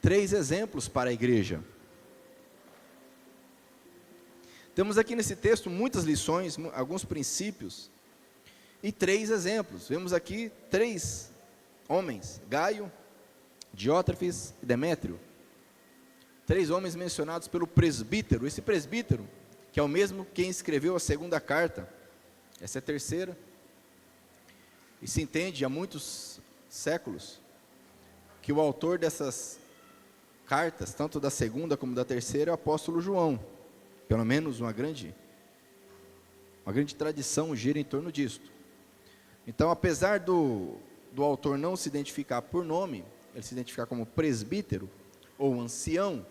3 exemplos para a igreja. Temos aqui nesse texto muitas lições, alguns princípios e 3 exemplos. Vemos aqui 3 homens: Gaio, Diótrefes e Demétrio. 3 homens mencionados pelo presbítero. Esse presbítero, que é o mesmo quem escreveu a segunda carta, essa é a terceira, e se entende há muitos séculos que o autor dessas cartas, tanto da segunda como da terceira, é o apóstolo João. Pelo menos uma grande tradição gira em torno disto. Então, apesar do autor não se identificar por nome, ele se identificar como presbítero ou ancião.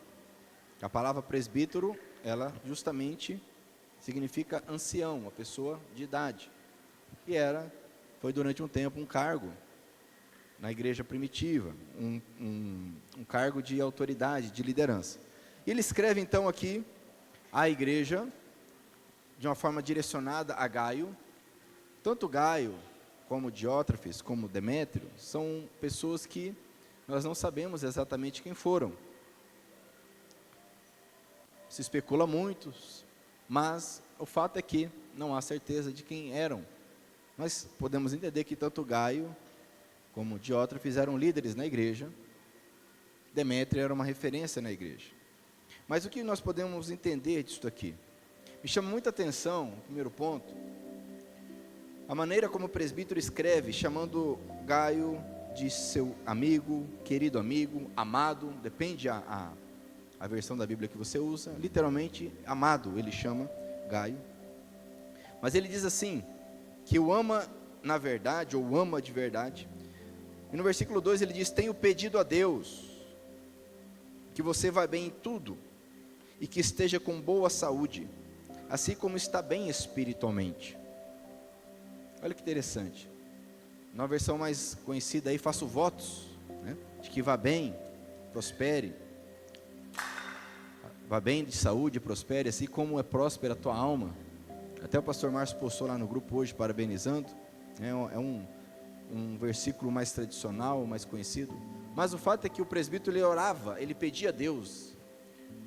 A palavra presbítero, ela justamente significa ancião, uma pessoa de idade. E foi durante um tempo um cargo na igreja primitiva, um cargo de autoridade, de liderança. E ele escreve então aqui a igreja, de uma forma direcionada a Gaio. Tanto Gaio, como Diótrefes, como Demétrio, são pessoas que nós não sabemos exatamente quem foram. Se especula muito, mas o fato é que não há certeza de quem eram. Nós podemos entender que tanto Gaio, como Diótrefes eram líderes na igreja, Demétrio era uma referência na igreja. Mas o que nós podemos entender disso aqui? Me chama muita atenção, primeiro ponto, a maneira como o presbítero escreve, chamando Gaio de seu amigo, querido amigo, amado, depende a versão da Bíblia que você usa, literalmente amado, ele chama Gaio. Mas ele diz assim, que o ama na verdade, ou ama de verdade. E no versículo 2 ele diz: tenho pedido a Deus que você vá bem em tudo e que esteja com boa saúde, assim como está bem espiritualmente. Olha que interessante. Na versão mais conhecida aí, faço votos, né, de que vá bem, prospere, vá bem de saúde, prospere, assim como é próspera a tua alma. Até o pastor Márcio postou lá no grupo hoje, parabenizando. É um versículo mais tradicional, mais conhecido. Mas o fato é que o presbítero, ele orava, ele pedia a Deus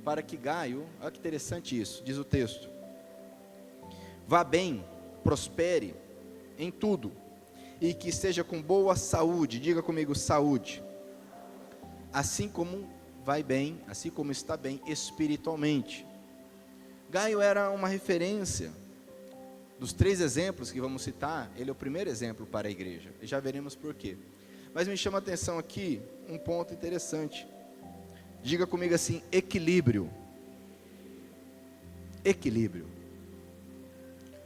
para que Gaio, olha que interessante isso, diz o texto: vá bem, prospere em tudo, e que esteja com boa saúde. Diga comigo, saúde. Assim como vai bem, assim como está bem espiritualmente. Gaio era uma referência. Dos 3 exemplos que vamos citar, ele é o primeiro exemplo para a igreja, e já veremos por quê. Mas me chama a atenção aqui um ponto interessante. Diga comigo assim: equilíbrio. Equilíbrio.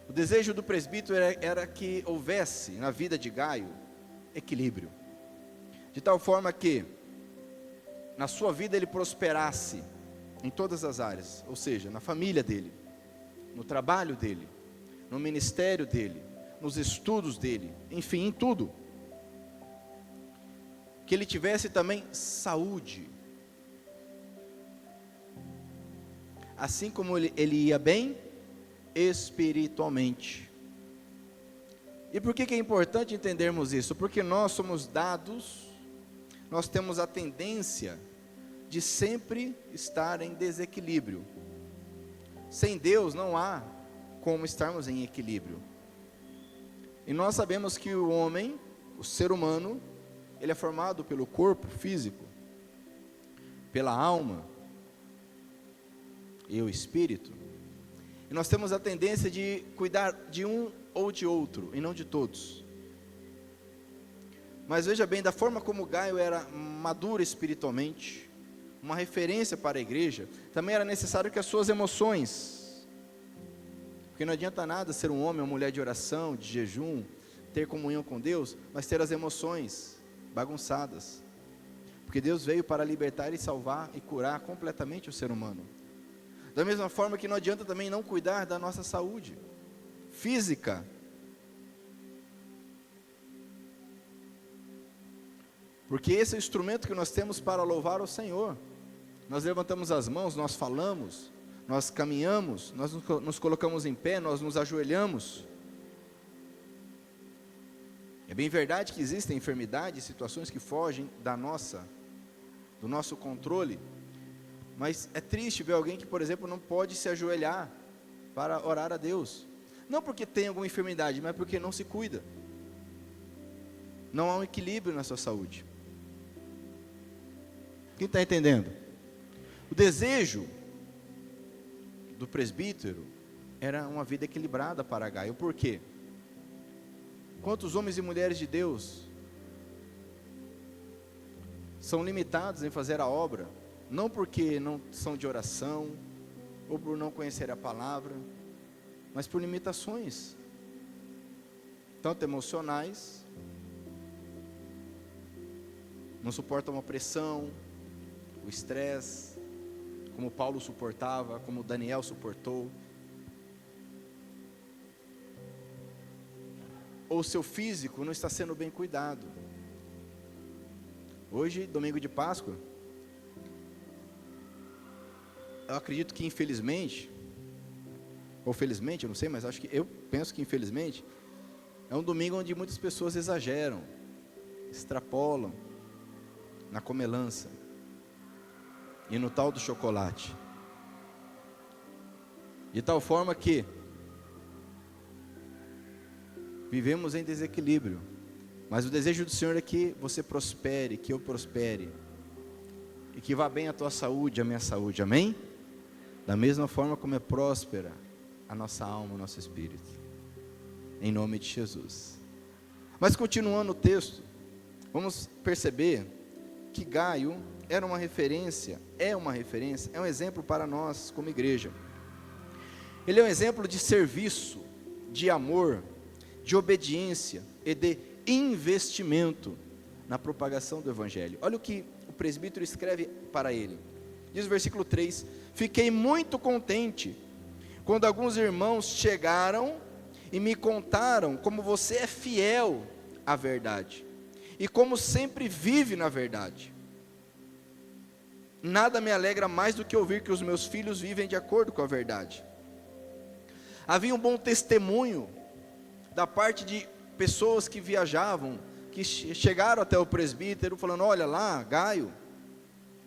O desejo do presbítero era que houvesse na vida de Gaio equilíbrio, de tal forma que na sua vida ele prosperasse em todas as áreas, ou seja, na família dele, no trabalho dele, no ministério dele, nos estudos dele, enfim, em tudo. Que ele tivesse também saúde, assim como ele ia bem espiritualmente. E por que é importante entendermos isso? Porque nós somos dados, nós temos a tendência de sempre estar em desequilíbrio. Sem Deus não há como estarmos em equilíbrio. E nós sabemos que o homem, o ser humano, ele é formado pelo corpo físico, pela alma e o espírito. E nós temos a tendência de cuidar de um ou de outro, e não de todos. Mas veja bem, da forma como Gaio era maduro espiritualmente, uma referência para a igreja, também era necessário que as suas emoções, porque não adianta nada ser um homem ou mulher de oração, de jejum, ter comunhão com Deus, mas ter as emoções bagunçadas, porque Deus veio para libertar e salvar e curar completamente o ser humano. Da mesma forma que não adianta também não cuidar da nossa saúde física, porque esse é o instrumento que nós temos para louvar o Senhor. Nós levantamos as mãos, nós falamos, nós caminhamos, nós nos colocamos em pé, nós nos ajoelhamos. É bem verdade que existem enfermidades, situações que fogem da nossa do nosso controle, mas é triste ver alguém que, por exemplo, não pode se ajoelhar para orar a Deus, não porque tem alguma enfermidade, mas porque não se cuida, não há um equilíbrio na sua saúde. Quem está entendendo? O desejo do presbítero era uma vida equilibrada para Gaio. Por quê? Quantos homens e mulheres de Deus são limitados em fazer a obra, não porque não são de oração, ou por não conhecer a palavra, mas por limitações, tanto emocionais, não suportam uma pressão, o estresse, como Paulo suportava, como Daniel suportou, ou seu físico não está sendo bem cuidado. Hoje, domingo de Páscoa, eu acredito que infelizmente, ou felizmente, eu não sei, mas eu penso que infelizmente, é um domingo onde muitas pessoas exageram, extrapolam na comelança e no tal do chocolate, de tal forma que vivemos em desequilíbrio. Mas o desejo do Senhor é que você prospere, que eu prospere, e que vá bem a tua saúde, a minha saúde, amém? Da mesma forma como é próspera a nossa alma, o nosso espírito, em nome de Jesus. Mas continuando o texto, vamos perceber que Gaio era uma referência, é um exemplo para nós como igreja. Ele é um exemplo de serviço, de amor, de obediência e de investimento na propagação do Evangelho. Olha o que o presbítero escreve para ele. Diz o versículo 3: fiquei muito contente quando alguns irmãos chegaram e me contaram como você é fiel à verdade e como sempre vive na verdade. Nada me alegra mais do que ouvir que os meus filhos vivem de acordo com a verdade. Havia um bom testemunho da parte de pessoas que viajavam, que chegaram até o presbítero falando: olha lá, Gaio,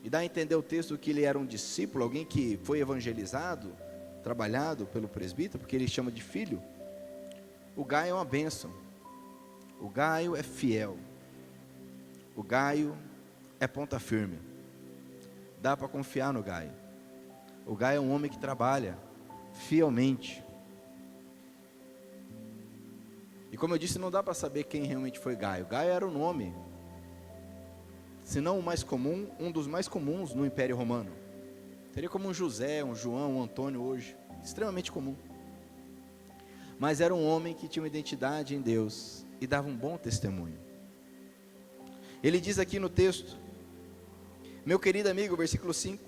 e dá a entender o texto que ele era um discípulo, alguém que foi evangelizado, trabalhado pelo presbítero, porque ele chama de filho. O Gaio é uma bênção, o Gaio é fiel, o Gaio é ponta firme, dá para confiar no Gaio. O Gaio é um homem que trabalha fielmente. E como eu disse, não dá para saber quem realmente foi Gaio. Gaio era o nome, se não o mais comum, um dos mais comuns no Império Romano. Seria como um José, um João, um Antônio hoje, extremamente comum. Mas era um homem que tinha uma identidade em Deus e dava um bom testemunho. Ele diz aqui no texto: meu querido amigo, versículo 5,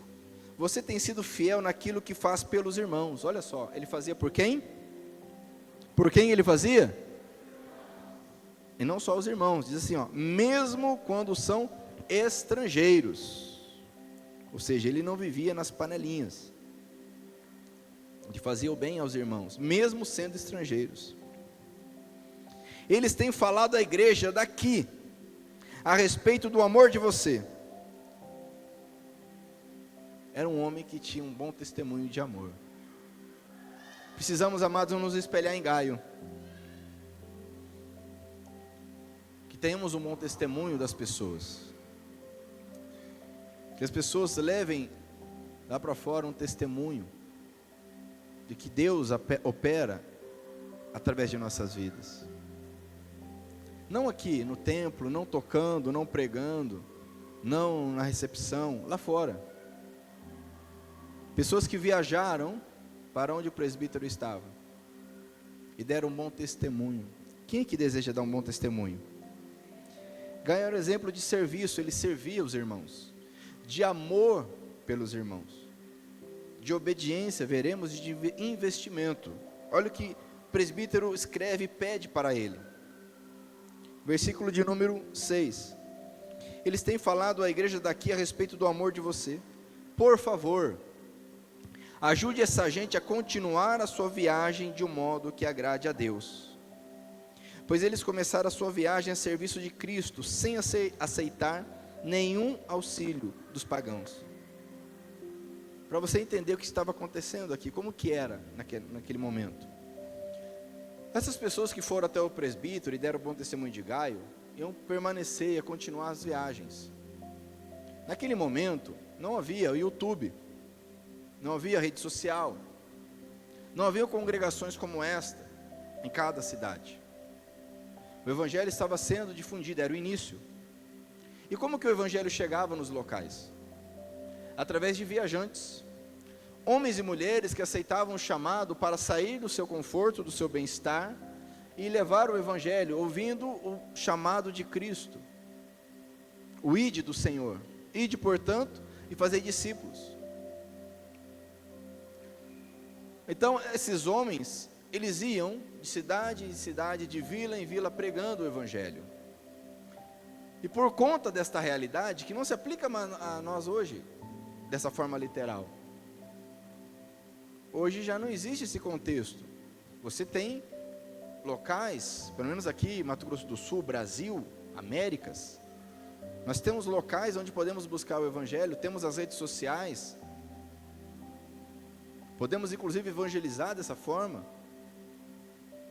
você tem sido fiel naquilo que faz pelos irmãos. Olha só, ele fazia por quem? Por quem ele fazia? E não só os irmãos, diz assim, ó, mesmo quando são estrangeiros. Ou seja, ele não vivia nas panelinhas, ele fazia o bem aos irmãos, mesmo sendo estrangeiros. Eles têm falado à igreja daqui, a respeito do amor de você. Era um homem que tinha um bom testemunho de amor. Precisamos, amados, nos espelhar em Gaio. Que tenhamos um bom testemunho das pessoas. Que as pessoas levem lá para fora um testemunho de que Deus opera através de nossas vidas. Não aqui no templo, não tocando, não pregando, não na recepção, lá fora. Pessoas que viajaram para onde o presbítero estava e deram um bom testemunho. Quem é que deseja dar um bom testemunho? Gaio era exemplo de serviço, ele servia os irmãos, de amor pelos irmãos, de obediência, veremos, e de investimento. Olha o que o presbítero escreve e pede para ele. Versículo de número 6. Eles têm falado à igreja daqui a respeito do amor de você. Por favor, ajude essa gente a continuar a sua viagem de um modo que agrade a Deus. Pois eles começaram a sua viagem a serviço de Cristo, sem aceitar nenhum auxílio dos pagãos. Para você entender o que estava acontecendo aqui, como que era naquele momento. Essas pessoas que foram até o presbítero e deram bom testemunho de Gaio, iam permanecer, ia continuar as viagens. Naquele momento, não havia o YouTube, não havia rede social, não havia congregações como esta, em cada cidade. O Evangelho estava sendo difundido, era o início. E como que o Evangelho chegava nos locais? Através de viajantes, homens e mulheres que aceitavam o chamado para sair do seu conforto, do seu bem-estar, e levar o Evangelho, ouvindo o chamado de Cristo, o ide do Senhor, ide, portanto, e fazei discípulos. Então, esses homens, eles iam de cidade em cidade, de vila em vila, pregando o Evangelho. E por conta desta realidade, que não se aplica a nós hoje, dessa forma literal, hoje já não existe esse contexto. Você tem locais, pelo menos aqui, Mato Grosso do Sul, Brasil, Américas, nós temos locais onde podemos buscar o Evangelho, temos as redes sociais, podemos inclusive evangelizar dessa forma.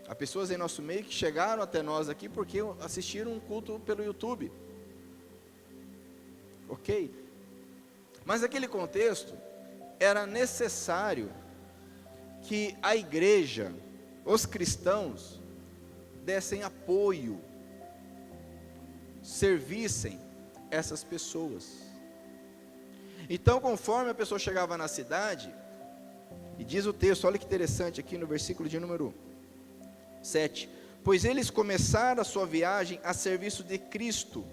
Há pessoas em nosso meio que chegaram até nós aqui porque assistiram um culto pelo YouTube. Ok? Mas naquele contexto, era necessário que a igreja, os cristãos, dessem apoio, servissem essas pessoas. Então, conforme a pessoa chegava na cidade, e diz o texto, olha que interessante aqui no versículo de número 7, pois eles começaram a sua viagem a serviço de Cristo,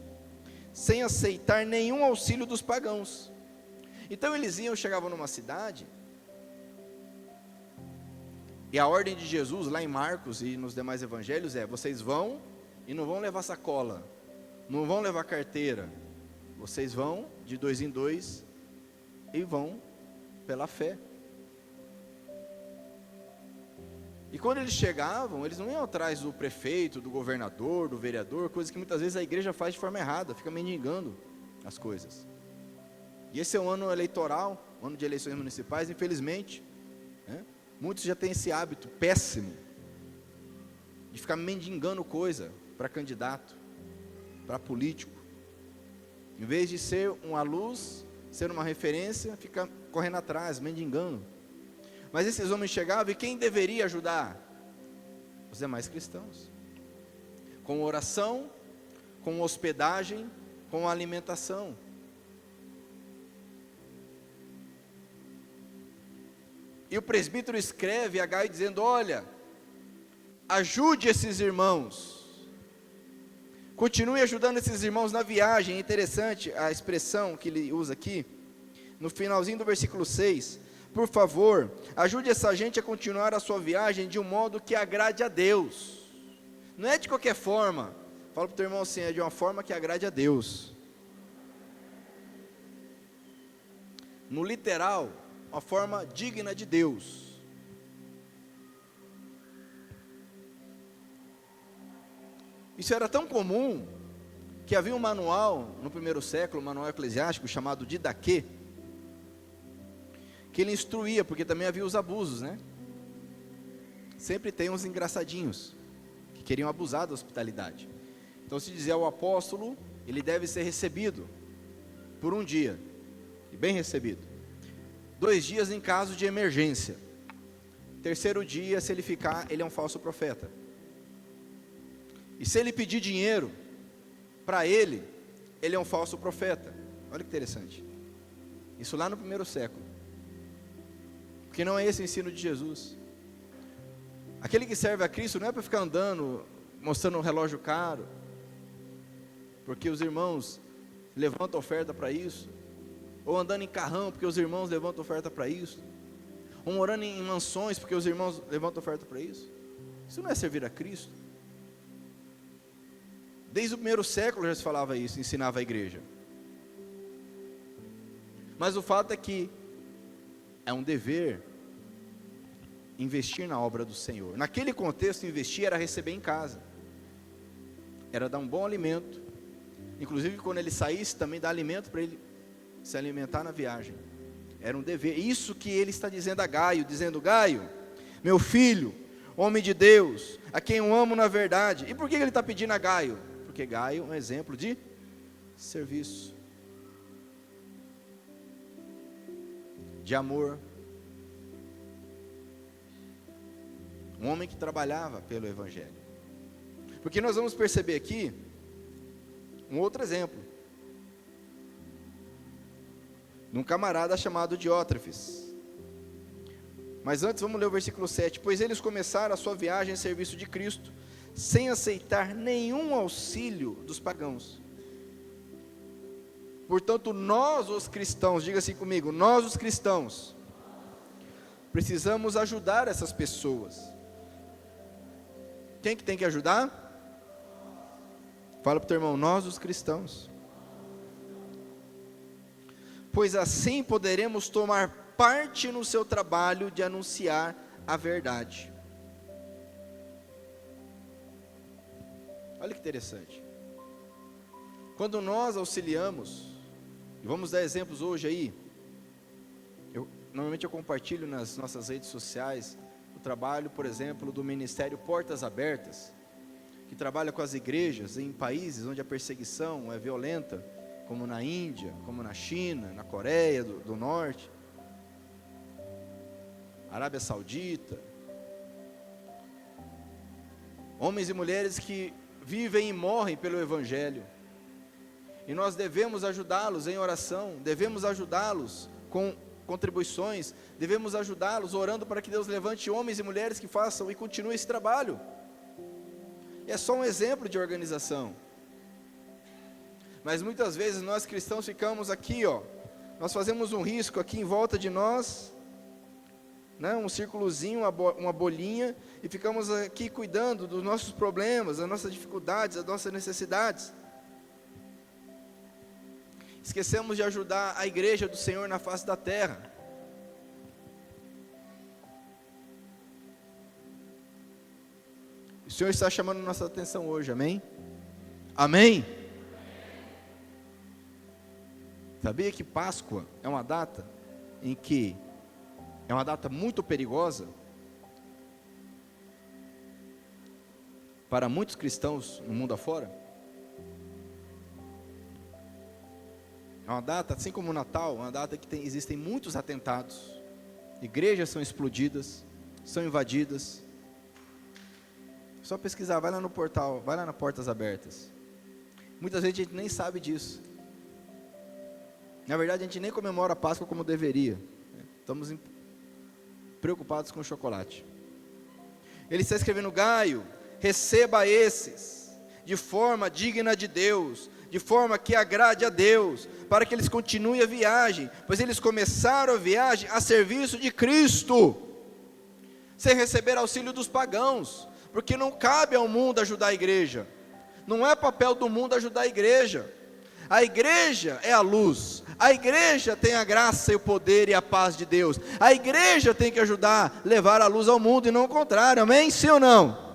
sem aceitar nenhum auxílio dos pagãos. Então eles chegavam numa cidade, e a ordem de Jesus, lá em Marcos e nos demais evangelhos vocês vão e não vão levar sacola, não vão levar carteira, vocês vão de 2 em 2 e vão pela fé. E quando eles chegavam, eles não iam atrás do prefeito, do governador, do vereador, coisas que muitas vezes a igreja faz de forma errada, fica mendigando as coisas. E esse é um ano eleitoral, um ano de eleições municipais, infelizmente, né? Muitos já têm esse hábito péssimo, de ficar mendigando coisa para candidato, para político. Em vez de ser uma luz, ser uma referência, fica correndo atrás, mendigando. Mas esses homens chegavam e quem deveria ajudar? Os demais cristãos. Com oração, com hospedagem, com alimentação. E o presbítero escreve a Gaio dizendo, olha, ajude esses irmãos. Continue ajudando esses irmãos na viagem. É interessante a expressão que ele usa aqui, no finalzinho do versículo 6. Por favor, ajude essa gente a continuar a sua viagem de um modo que agrade a Deus. Não é de qualquer forma. Fala para o teu irmão assim, é de uma forma que agrade a Deus. No literal, uma forma digna de Deus. Isso era tão comum, que havia um manual, no primeiro século, um manual eclesiástico, chamado Didaquê, que ele instruía, porque também havia os abusos, né? Sempre tem uns engraçadinhos, que queriam abusar da hospitalidade. Então se dizia ao apóstolo, ele deve ser recebido, por um dia, e bem recebido. 2 dias em caso de emergência. 3º dia, se ele ficar, ele é um falso profeta. E se ele pedir dinheiro para ele é um falso profeta. Olha que interessante. Isso lá no primeiro século. Porque não é esse o ensino de Jesus. Aquele que serve a Cristo não é para ficar andando, mostrando um relógio caro, porque os irmãos levantam oferta para isso, ou andando em carrão, porque os irmãos levantam oferta para isso, ou morando em mansões, porque os irmãos levantam oferta para isso. Isso não é servir a Cristo. Desde o primeiro século já se falava isso, ensinava a igreja. Mas o fato é que é um dever investir na obra do Senhor. Naquele contexto, investir era receber em casa, era dar um bom alimento, inclusive quando ele saísse também dar alimento para ele se alimentar na viagem. Era um dever. Isso que ele está dizendo a Gaio, dizendo: Gaio, meu filho, homem de Deus, a quem eu amo na verdade. E por que ele está pedindo a Gaio? Porque Gaio é um exemplo de serviço, de amor, um homem que trabalhava pelo Evangelho. Porque nós vamos perceber aqui um outro exemplo, de um camarada chamado Diótrefes. Mas antes vamos ler o versículo 7. Pois eles começaram a sua viagem em serviço de Cristo, sem aceitar nenhum auxílio dos pagãos. Portanto, nós os cristãos, diga assim comigo, nós os cristãos, precisamos ajudar essas pessoas. Quem que tem que ajudar? Fala para o teu irmão, nós os cristãos. Pois assim poderemos tomar parte no seu trabalho de anunciar a verdade. Olha que interessante. Quando nós auxiliamos, e vamos dar exemplos hoje aí, normalmente eu compartilho nas nossas redes sociais o trabalho, por exemplo, do Ministério Portas Abertas, que trabalha com as igrejas em países onde a perseguição é violenta, como na Índia, como na China, na Coreia do Norte, Arábia Saudita. Homens e mulheres que vivem e morrem pelo Evangelho. E nós devemos ajudá-los em oração, devemos ajudá-los com contribuições, devemos ajudá-los orando para que Deus levante homens e mulheres que façam e continuem esse trabalho. É só um exemplo de organização. Mas muitas vezes nós cristãos ficamos aqui, nós fazemos um risco aqui em volta de nós, né, um círculozinho, uma bolinha, e ficamos aqui cuidando dos nossos problemas, das nossas dificuldades, das nossas necessidades. Esquecemos de ajudar a igreja do Senhor na face da terra. O Senhor está chamando nossa atenção hoje, amém? Amém? Sabia que Páscoa é uma data em que é uma data muito perigosa para muitos cristãos no mundo afora? É uma data, assim como o Natal, uma data que existem muitos atentados, igrejas são explodidas, são invadidas. É só pesquisar, vai lá no portal, vai lá na Portas Abertas. Muitas vezes a gente nem sabe disso. Na verdade, a gente nem comemora a Páscoa como deveria. Estamos preocupados com o chocolate. Ele está escrevendo: Gaio, receba esses de forma digna de Deus, de forma que agrade a Deus, para que eles continuem a viagem, pois eles começaram a viagem a serviço de Cristo, sem receber auxílio dos pagãos, porque não cabe ao mundo ajudar a igreja, não é papel do mundo ajudar a igreja é a luz, a igreja tem a graça e o poder e a paz de Deus, a igreja tem que ajudar, levar a luz ao mundo e não o contrário, amém? Sim ou não?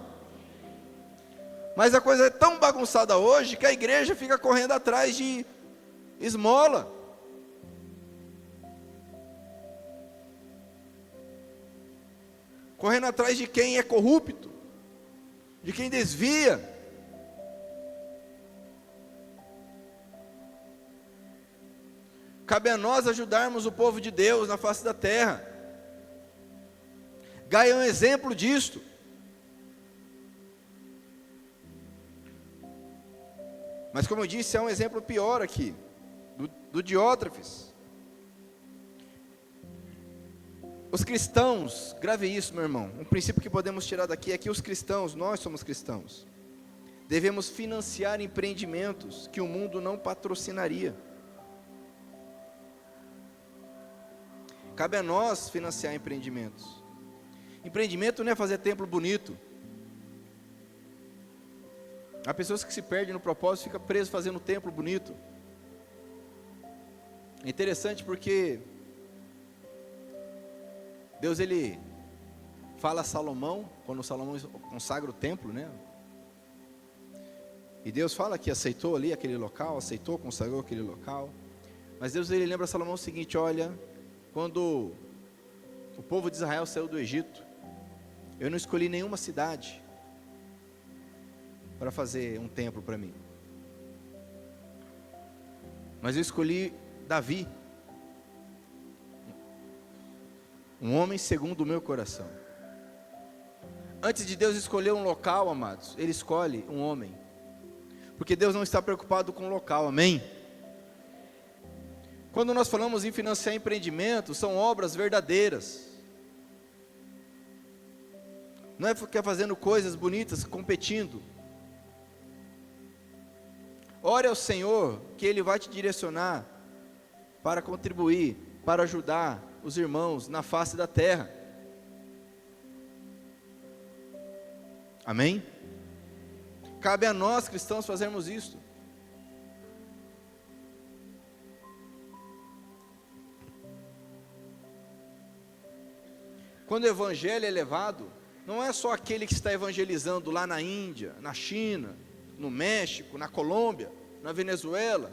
Mas a coisa é tão bagunçada hoje que a igreja fica correndo atrás de esmola. Correndo atrás de quem é corrupto, de quem desvia. Cabe a nós ajudarmos o povo de Deus na face da terra. Gaio é um exemplo disto. Mas como eu disse, é um exemplo pior aqui, do Diótrefes. Os cristãos, grave isso, meu irmão, um princípio que podemos tirar daqui é que os cristãos, nós somos cristãos, devemos financiar empreendimentos que o mundo não patrocinaria. Cabe a nós financiar empreendimentos. Empreendimento não é fazer templo bonito. Há pessoas que se perdem no propósito e ficam presas fazendo templo bonito. É interessante porque Deus, ele fala a Salomão, quando Salomão consagra o templo, né? E Deus fala que aceitou ali aquele local, aceitou, consagrou aquele local. Mas Deus, ele lembra a Salomão o seguinte: olha, quando o povo de Israel saiu do Egito, eu não escolhi nenhuma cidade para fazer um templo para mim, mas eu escolhi Davi, um homem segundo o meu coração. Antes de Deus escolher um local, amados, Ele escolhe um homem, porque Deus não está preocupado com o local, amém? Quando nós falamos em financiar empreendimento, são obras verdadeiras, não é ficar fazendo coisas bonitas, competindo. Ore ao Senhor, que Ele vai te direcionar para contribuir, para ajudar os irmãos na face da terra. Amém? Cabe a nós, cristãos, fazermos isto. Quando o evangelho é levado, não é só aquele que está evangelizando lá na Índia, na China, no México, na Colômbia, na Venezuela,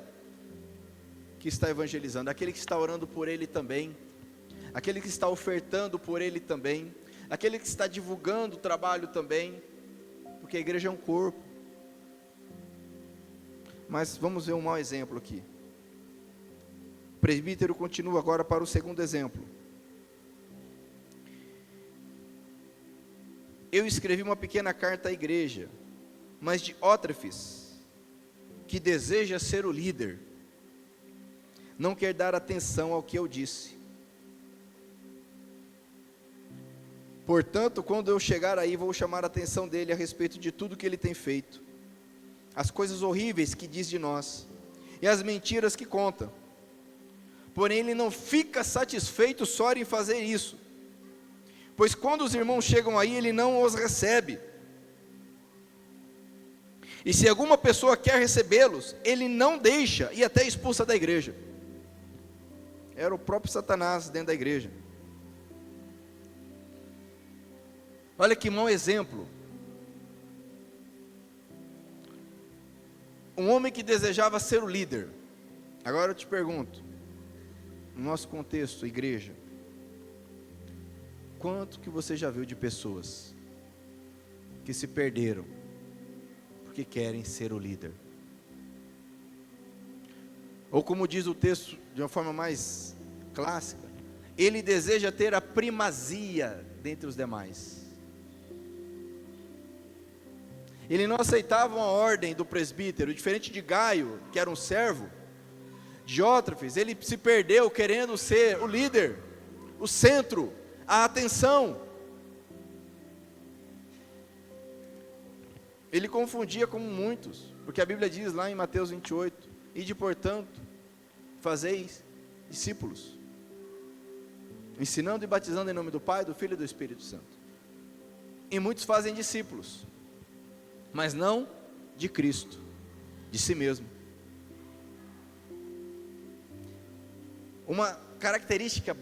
que está evangelizando, aquele que está orando por ele também, aquele que está ofertando por ele também, aquele que está divulgando o trabalho também, porque a igreja é um corpo. Mas vamos ver um mau exemplo aqui. O presbítero continua agora para o segundo exemplo. Eu escrevi uma pequena carta à igreja, mas Diótrefes, que deseja ser o líder, não quer dar atenção ao que eu disse. Portanto, quando eu chegar aí, vou chamar a atenção dele a respeito de tudo que ele tem feito, as coisas horríveis que diz de nós, e as mentiras que conta. Porém, ele não fica satisfeito só em fazer isso, pois quando os irmãos chegam aí, ele não os recebe. E se alguma pessoa quer recebê-los, ele não deixa e até expulsa da igreja. Era o próprio Satanás dentro da igreja. Olha que mau exemplo. Um homem que desejava ser o líder. Agora eu te pergunto, no nosso contexto, igreja, quanto que você já viu de pessoas que se perderam porque querem ser o líder? Ou como diz o texto de uma forma mais clássica, ele deseja ter a primazia dentre os demais. Ele não aceitava uma ordem do presbítero, diferente de Gaio, que era um servo. Diótrefes, ele se perdeu querendo ser o líder, o centro, a atenção. Ele confundia como muitos, porque a Bíblia diz lá em Mateus 28, ide portanto, fazeis discípulos, ensinando e batizando em nome do Pai, do Filho e do Espírito Santo. E muitos fazem discípulos, mas não de Cristo, de si mesmo. Uma característica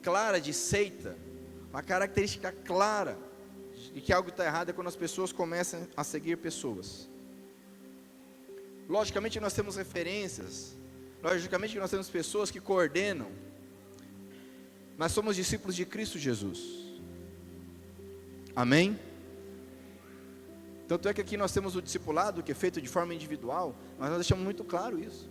clara de seita, uma característica clara de que algo está errado é quando as pessoas começam a seguir pessoas. Logicamente nós temos referências, logicamente nós temos pessoas que coordenam, mas somos discípulos de Cristo Jesus. Amém? Tanto é que aqui nós temos o discipulado, que é feito de forma individual, mas nós deixamos muito claro isso.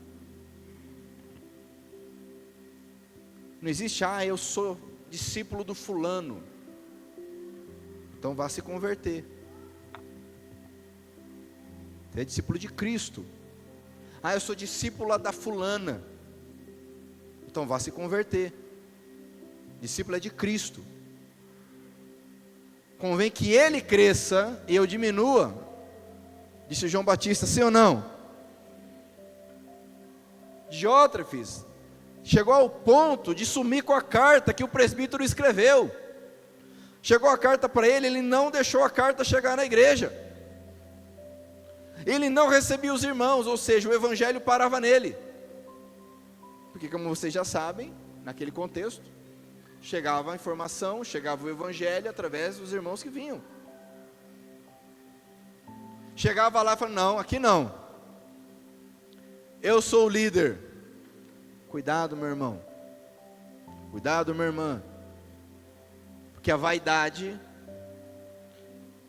Não existe, eu sou discípulo do fulano, então vá se converter. Você é discípulo de Cristo. Eu sou discípula da fulana, então vá se converter. Discípulo é de Cristo. Convém que ele cresça e eu diminua, disse João Batista, sim ou não? Diótrefes chegou ao ponto de sumir com a carta que o presbítero escreveu. Chegou a carta para ele, ele não deixou a carta chegar na igreja. Ele não recebia os irmãos, ou seja, o evangelho parava nele. Porque como vocês já sabem, naquele contexto, chegava a informação, chegava o evangelho através dos irmãos que vinham. Chegava lá e falava, não, aqui não. Eu sou o líder. Cuidado, meu irmão. Cuidado, minha irmã. Porque a vaidade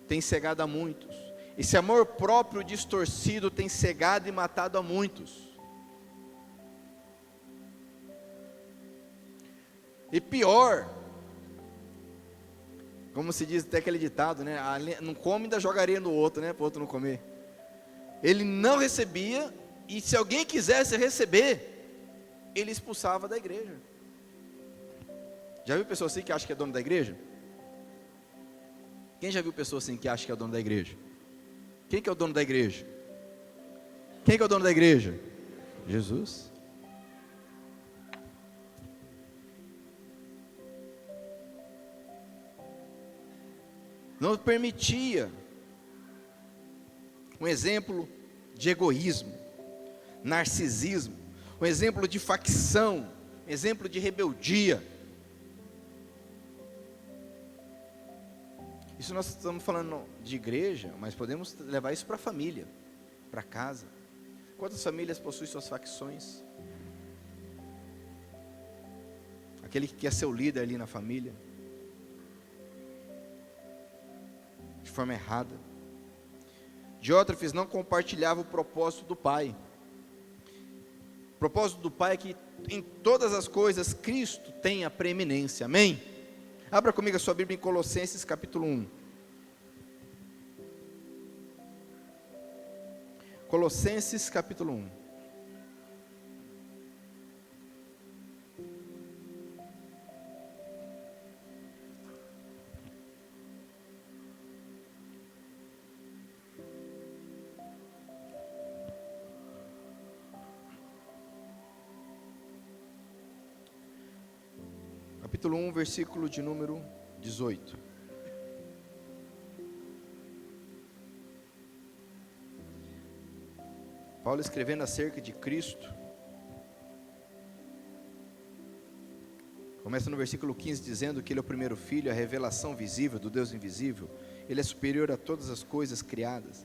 tem cegado a muitos. Esse amor próprio distorcido tem cegado e matado a muitos. E pior, como se diz até aquele ditado, né? Não come, ainda joga areia no outro, né? Para o outro não comer. Ele não recebia, e se alguém quisesse receber, ele expulsava da igreja. Já viu pessoa assim que acha que é dono da igreja? Quem já viu pessoa assim que acha que é dono da igreja? Quem que é o dono da igreja? Quem que é o dono da igreja? Jesus. Não permitia um exemplo de egoísmo, narcisismo, um exemplo de facção, um exemplo de rebeldia. Isso nós estamos falando de igreja, mas podemos levar isso para a família, para casa. Quantas famílias possuem suas facções? Aquele que quer ser o líder ali na família, de forma errada. Diótrefes não compartilhava o propósito do Pai. O propósito do Pai é que em todas as coisas Cristo tenha preeminência, amém? Abra comigo a sua Bíblia em Colossenses capítulo 1. Colossenses capítulo 1. Capítulo 1, versículo de número 18. Paulo escrevendo acerca de Cristo, começa no versículo 15 dizendo que Ele é o primeiro filho, a revelação visível do Deus invisível. Ele é superior a todas as coisas criadas.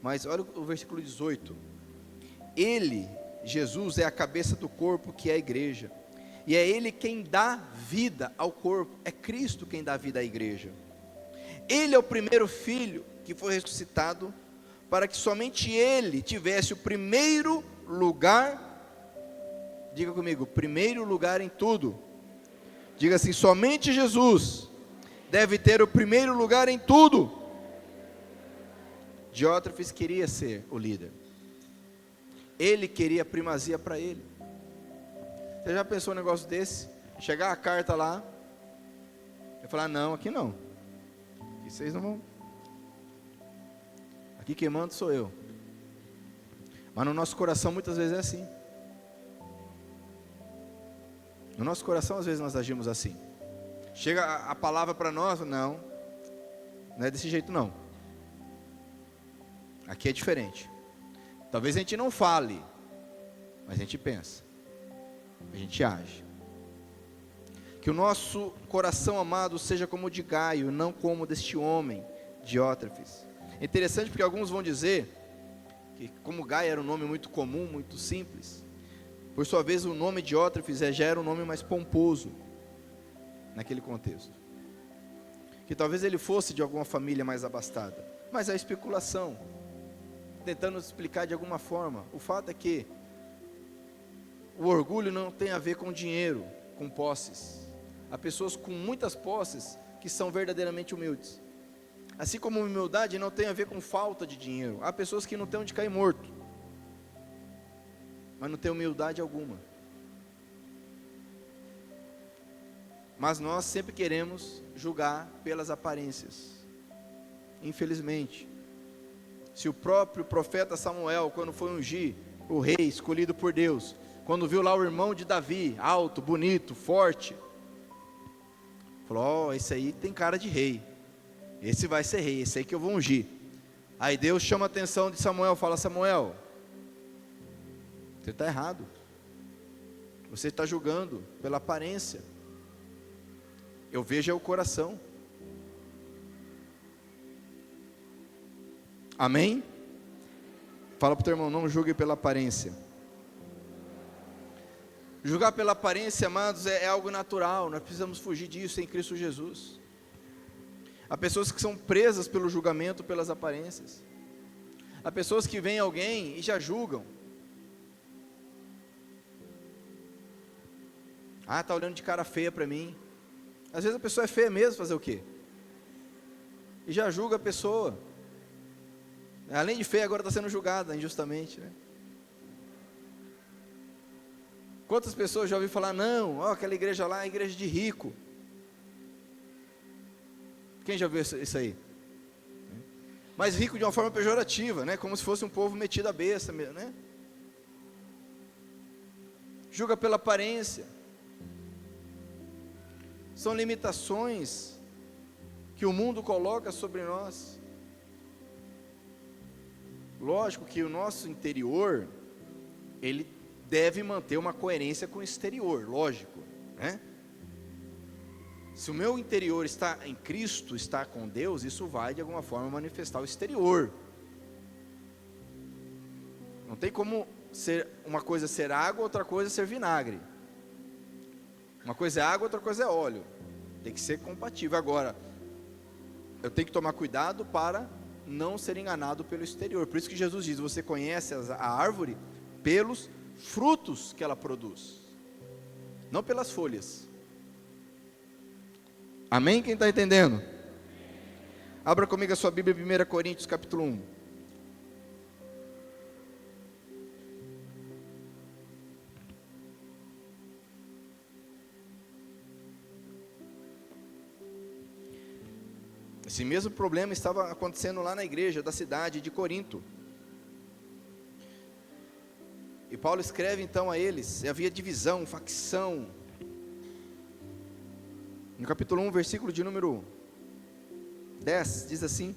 Mas olha o versículo 18. Ele, Jesus, é a cabeça do corpo, que é a igreja. E é Ele quem dá vida ao corpo. É Cristo quem dá vida à igreja. Ele é o primeiro filho que foi ressuscitado, para que somente Ele tivesse o primeiro lugar. Diga comigo, primeiro lugar em tudo. Diga assim, somente Jesus deve ter o primeiro lugar em tudo. Diótrefes queria ser o líder. Ele queria a primazia para ele. Você já pensou um negócio desse? Chegar a carta lá, eu falar, não, aqui não. Aqui vocês não vão. Aqui quem manda sou eu. Mas no nosso coração muitas vezes é assim. No nosso coração às vezes nós agimos assim. Chega a palavra para nós, não é desse jeito não. Aqui é diferente. Talvez a gente não fale, mas a gente pensa. A gente age. Que o nosso coração amado seja como o de Gaio, não como deste homem, Diótrefes. É interessante porque alguns vão dizer que como Gaio era um nome muito comum, muito simples, por sua vez o nome Diótrefes já era um nome mais pomposo naquele contexto. Que talvez ele fosse de alguma família mais abastada. Mas é especulação, tentando explicar de alguma forma. O fato é que o orgulho não tem a ver com dinheiro, com posses. Há pessoas com muitas posses que são verdadeiramente humildes. Assim como humildade não tem a ver com falta de dinheiro. Há pessoas que não têm onde cair morto, mas não tem humildade alguma. Mas nós sempre queremos julgar pelas aparências. Infelizmente, se o próprio profeta Samuel, quando foi ungir o rei escolhido por Deus, quando viu lá o irmão de Davi, alto, bonito, forte, falou, esse aí tem cara de rei, esse vai ser rei, esse aí que eu vou ungir. Aí Deus chama a atenção de Samuel, fala, Samuel, você está errado, você está julgando pela aparência, eu vejo é o coração. Amém? Fala para o teu irmão, não julgue pela aparência, Julgar pela aparência, amados, é algo natural, nós precisamos fugir disso em Cristo Jesus. Há pessoas que são presas pelo julgamento, pelas aparências. Há pessoas que veem alguém e já julgam. Ah, está olhando de cara feia para mim. Às vezes a pessoa é feia mesmo, fazer o quê? E já julga a pessoa. Além de feia, agora está sendo julgada injustamente, né? Quantas pessoas já ouviram falar, não, ó, aquela igreja lá é igreja de rico. Quem já viu isso aí? Mas rico de uma forma pejorativa, né? Como se fosse um povo metido à besta, né? Julga pela aparência. São limitações que o mundo coloca sobre nós. Lógico que o nosso interior, ele deve manter uma coerência com o exterior, lógico, né? Se o meu interior está em Cristo, está com Deus, isso vai de alguma forma manifestar o exterior. Não tem como ser uma coisa ser água, outra coisa ser vinagre. Uma coisa é água, outra coisa é óleo. Tem que ser compatível. Agora, eu tenho que tomar cuidado para não ser enganado pelo exterior. Por isso que Jesus diz, você conhece a árvore pelos frutos que ela produz, não pelas folhas. Amém? Quem está entendendo? Abra comigo a sua Bíblia, 1 Coríntios capítulo 1. Esse mesmo problema estava acontecendo lá na igreja da cidade de Corinto. E Paulo escreve então a eles, havia divisão, facção. No capítulo 1, versículo de número 10, diz assim: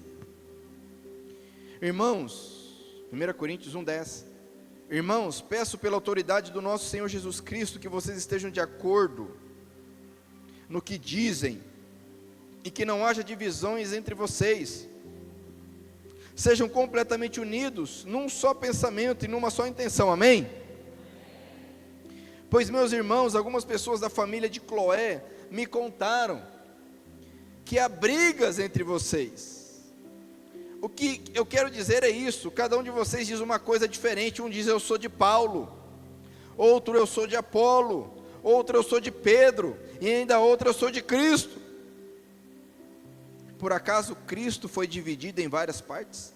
Irmãos, 1 Coríntios 1, 10. Irmãos, peço pela autoridade do nosso Senhor Jesus Cristo, que vocês estejam de acordo no que dizem, e que não haja divisões entre vocês. Sejam completamente unidos, num só pensamento e numa só intenção, amém? Pois, meus irmãos, algumas pessoas da família de Cloé me contaram que há brigas entre vocês. O que eu quero dizer é isso, cada um de vocês diz uma coisa diferente. Um diz eu sou de Paulo, outro eu sou de Apolo, outro eu sou de Pedro, e ainda outro eu sou de Cristo. Por acaso Cristo foi dividido em várias partes?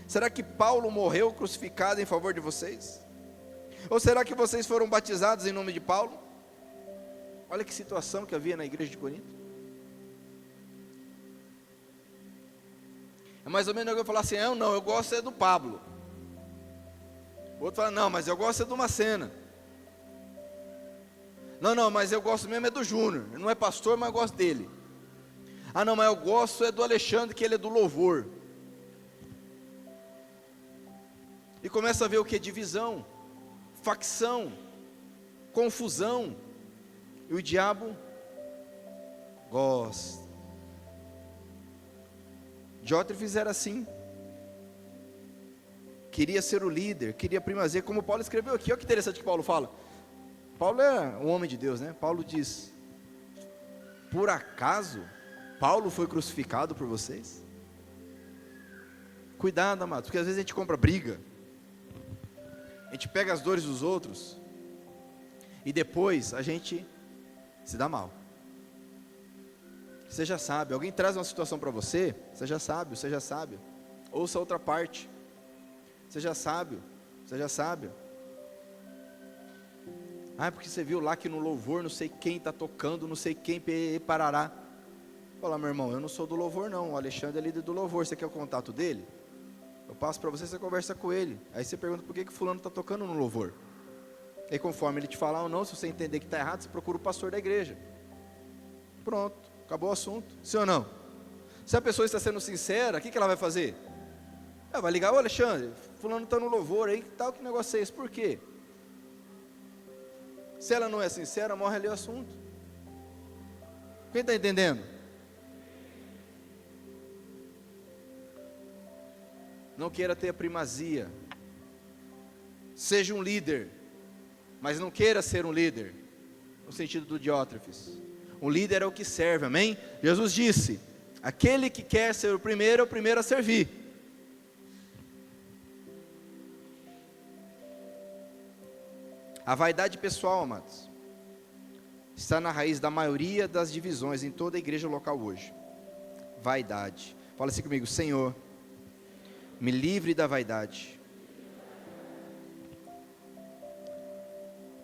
Será que Paulo morreu crucificado em favor de vocês? Ou será que vocês foram batizados em nome de Paulo? Olha que situação que havia na igreja de Corinto. É mais ou menos alguém falar assim, eu gosto é do Pablo. O outro fala, não, mas eu gosto é do Macena. Não, mas eu gosto mesmo é do Júnior. Ele não é pastor, mas eu gosto dele. Ah não, mas eu gosto é do Alexandre, que ele é do louvor. E começa a ver o que? Divisão, facção, confusão. E o diabo gosta. Diótrefes era assim. Queria ser o líder, queria primazia, como Paulo escreveu aqui. Olha que interessante que Paulo fala. Paulo é um homem de Deus, né? Paulo diz, por acaso Paulo foi crucificado por vocês? Cuidado, amados, porque às vezes a gente compra briga, a gente pega as dores dos outros, e depois a gente se dá mal. Você já sabe, alguém traz uma situação para você, você já sabe, ouça a outra parte, você já sabe. Ah, porque você viu lá que no louvor não sei quem está tocando, não sei quem parará. Fala, meu irmão, eu não sou do louvor não, o Alexandre é líder do louvor, você quer o contato dele? Eu passo para você, você conversa com ele. Aí você pergunta por que fulano está tocando no louvor. E conforme ele te falar ou não, se você entender que está errado, você procura o pastor da igreja. Pronto, acabou o assunto, sim ou não? Se a pessoa está sendo sincera, o que ela vai fazer? Ela vai ligar, ô Alexandre, fulano está no louvor aí, tal, que negócio é esse? Por quê? Se ela não é sincera, morre ali o assunto. Quem está entendendo? Não queira ter a primazia. Seja um líder. mas não queira ser um líder, no sentido do Diótrefes. Um líder é o que serve, amém? Jesus disse, aquele que quer ser o primeiro, é o primeiro a servir. A vaidade pessoal, amados, está na raiz da maioria das divisões em toda a igreja local hoje. Vaidade. Fala assim comigo, Senhor, me livre da vaidade.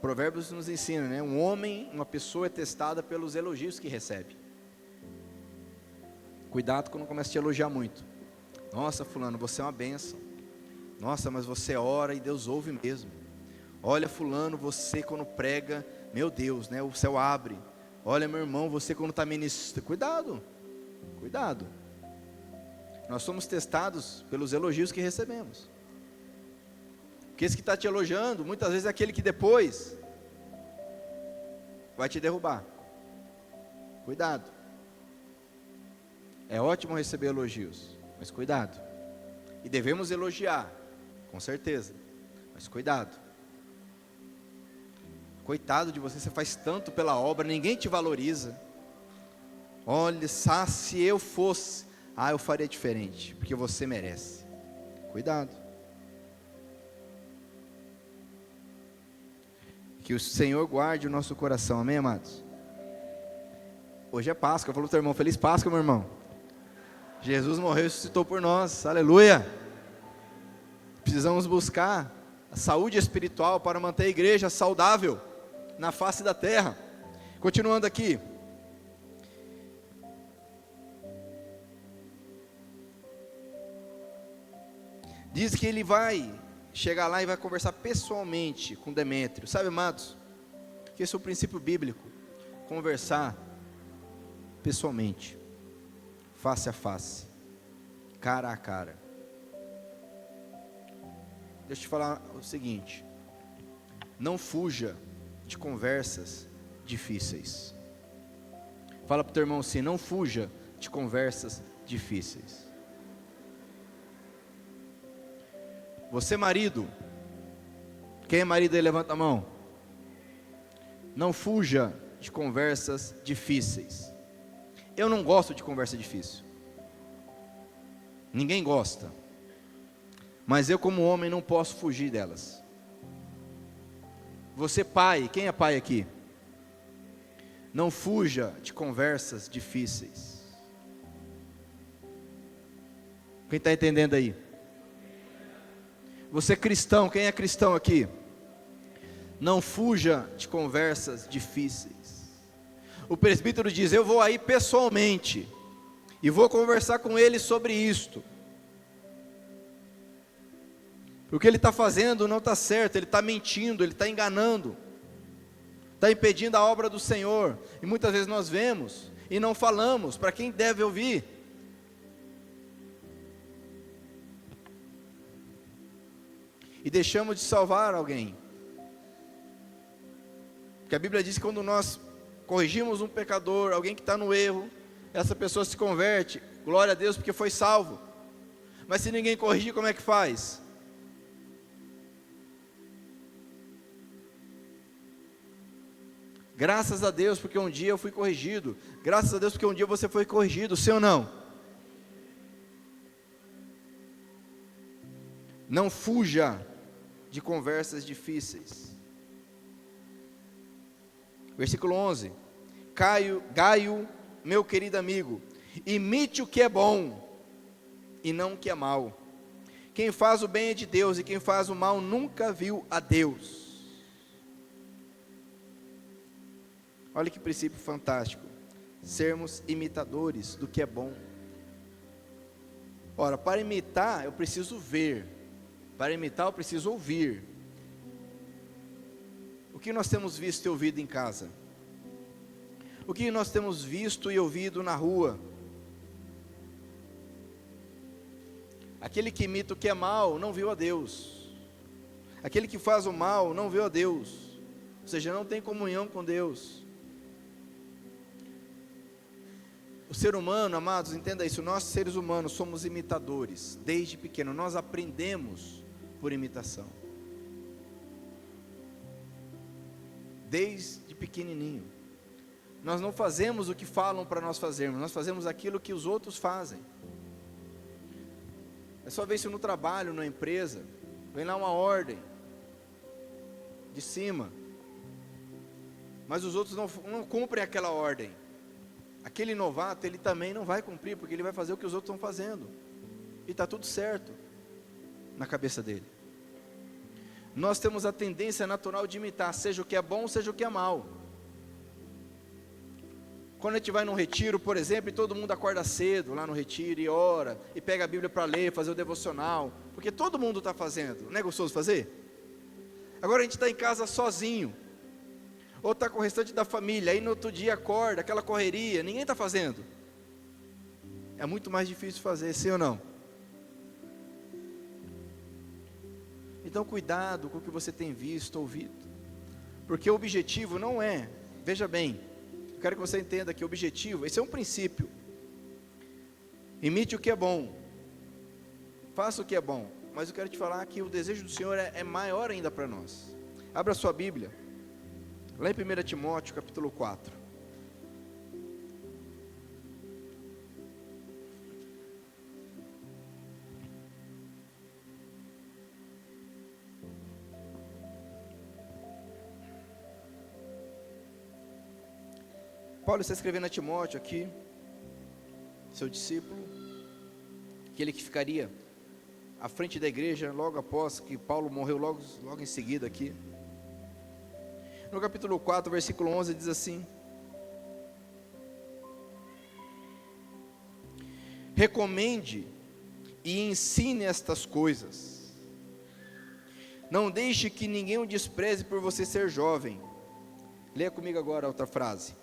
Provérbios nos ensina, né? Um homem, uma pessoa é testada pelos elogios que recebe. Cuidado quando começa a te elogiar muito. Nossa, fulano, você é uma bênção. Nossa, mas você ora e Deus ouve mesmo. Olha, fulano, você quando prega, meu Deus, né? O céu abre. Olha, meu irmão, você quando está ministrando. Cuidado, cuidado. Nós somos testados pelos elogios que recebemos. Porque esse que está te elogiando, muitas vezes é aquele que depois vai te derrubar. Cuidado. É ótimo receber elogios, mas cuidado. E devemos elogiar, com certeza, mas cuidado. Coitado de você, você faz tanto pela obra, ninguém te valoriza. Olha, se eu fosse, eu faria diferente, porque você merece. Cuidado. Que o Senhor guarde o nosso coração, amém, amados? Hoje é Páscoa, falou teu irmão, feliz Páscoa, meu irmão. Jesus morreu e ressuscitou por nós, aleluia. Precisamos buscar a saúde espiritual para manter a igreja saudável na face da terra. Continuando aqui. Diz que ele vai chegar lá e vai conversar pessoalmente com Demétrio. Sabe, amados, que esse é o princípio bíblico. Conversar pessoalmente, face a face, cara a cara. Deixa eu te falar o seguinte: não fuja de conversas difíceis. Fala para o teu irmão assim, não fuja de conversas difíceis. Você marido, quem é marido aí, levanta a mão. Não fuja de conversas difíceis. Eu não gosto de conversa difícil. Ninguém gosta. Mas eu como homem não posso fugir delas. Você pai, quem é pai aqui? Não fuja de conversas difíceis. Quem está entendendo aí? Você cristão, quem é cristão aqui? Não fuja de conversas difíceis. O presbítero diz, eu vou aí pessoalmente, e vou conversar com ele sobre isto. O que ele está fazendo não está certo, ele está mentindo, ele está enganando, está impedindo a obra do Senhor. E muitas vezes nós vemos e não falamos para quem deve ouvir. E deixamos de salvar alguém. Porque a Bíblia diz que quando nós corrigimos um pecador, alguém que está no erro, essa pessoa se converte, glória a Deus porque foi salvo. Mas se ninguém corrigir, como é que faz? Graças a Deus porque um dia eu fui corrigido. Graças a Deus porque um dia você foi corrigido, sim ou não? Não fuja de conversas difíceis. Versículo 11. Gaio, meu querido amigo, imite o que é bom e não o que é mal. Quem faz o bem é de Deus, e quem faz o mal nunca viu a Deus. Olha que princípio fantástico. Sermos imitadores do que é bom. Ora, para imitar eu preciso ver. Para imitar eu preciso ouvir. O que nós temos visto e ouvido em casa? O que nós temos visto e ouvido na rua? Aquele que imita o que é mal não viu a Deus. Aquele que faz o mal não viu a Deus. Ou seja, não tem comunhão com Deus. O ser humano, amados, entenda isso, nós seres humanos somos imitadores, desde pequeno, nós aprendemos por imitação. desde pequenininho. Nós não fazemos o que falam para nós fazermos, nós fazemos aquilo que os outros fazem. É só ver se no trabalho, na empresa, vem lá uma ordem de cima, mas os outros não cumprem aquela ordem. Aquele novato, ele também não vai cumprir, porque ele vai fazer o que os outros estão fazendo, e está tudo certo na cabeça dele. Nós temos a tendência natural de imitar, seja o que é bom, seja o que é mal. Quando a gente vai num retiro, por exemplo, e todo mundo acorda cedo lá no retiro e ora, e pega a Bíblia para ler, fazer o devocional, porque todo mundo está fazendo, não é gostoso fazer? Agora a gente está em casa sozinho, ou está com o restante da família, aí no outro dia acorda, aquela correria, ninguém está fazendo. É muito mais difícil fazer, sim ou não? Então cuidado com o que você tem visto, ouvido, porque o objetivo não é, veja bem, eu quero que você entenda que o objetivo, esse é um princípio, imite o que é bom, faça o que é bom, mas eu quero te falar que o desejo do Senhor é maior ainda para nós. Abra sua Bíblia, lá em 1 Timóteo capítulo 4, Paulo está escrevendo a Timóteo aqui, seu discípulo, aquele que ficaria à frente da igreja logo após que Paulo morreu, logo em seguida aqui. No capítulo 4, versículo 11, diz assim: recomende e ensine estas coisas, não deixe que ninguém o despreze por você ser jovem. Leia comigo agora a outra frase.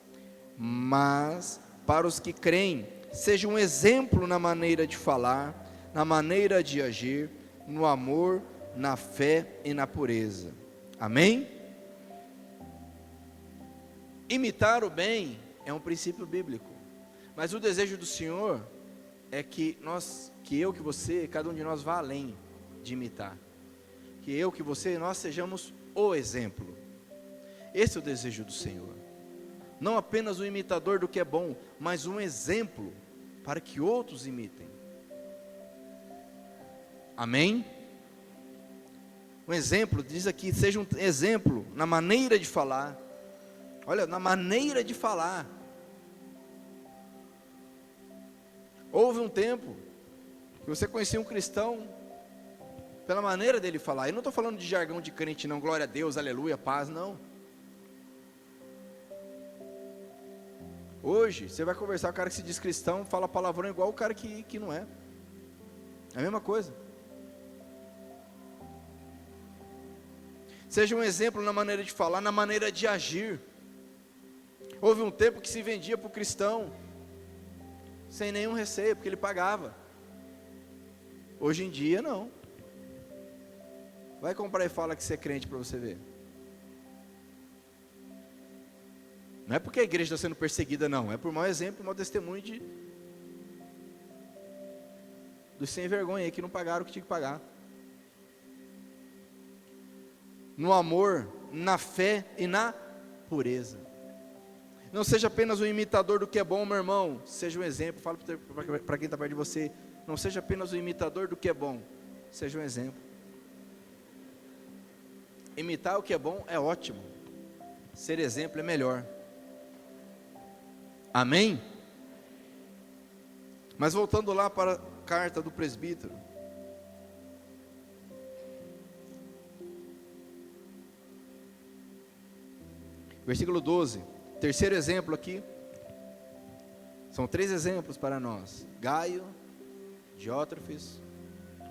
Mas para os que creem, seja um exemplo na maneira de falar, na maneira de agir, no amor, na fé e na pureza. Amém? Imitar o bem é um princípio bíblico, mas o desejo do Senhor é que você, cada um de nós vá além de imitar, que você, nós sejamos o exemplo. Esse é o desejo do Senhor. Não apenas um imitador do que é bom, mas um exemplo para que outros imitem. Amém? Um exemplo, diz aqui, seja um exemplo na maneira de falar. Olha, na maneira de falar. Houve um tempo que você conhecia um cristão pela maneira dele falar. Eu não estou falando de jargão de crente não, glória a Deus, aleluia, paz, não. Hoje, você vai conversar com o cara que se diz cristão, fala palavrão igual o cara que não é. É a mesma coisa. Seja um exemplo na maneira de falar, na maneira de agir. Houve um tempo que se vendia para o cristão, sem nenhum receio, porque ele pagava. Hoje em dia, não. Vai comprar e fala que você é crente para você ver. Não é porque a igreja está sendo perseguida, não. É por mau exemplo, mau testemunho dos sem vergonha aí que não pagaram o que tinha que pagar. No amor, na fé e na pureza. Não seja apenas um imitador do que é bom, meu irmão. Seja um exemplo. Fala para quem está perto de você. Não seja apenas um imitador do que é bom. Seja um exemplo. Imitar o que é bom é ótimo. Ser exemplo é melhor. Amém? Mas voltando lá para a carta do presbítero. Versículo 12. Terceiro exemplo aqui. São 3 exemplos para nós. Gaio, Diótrefes.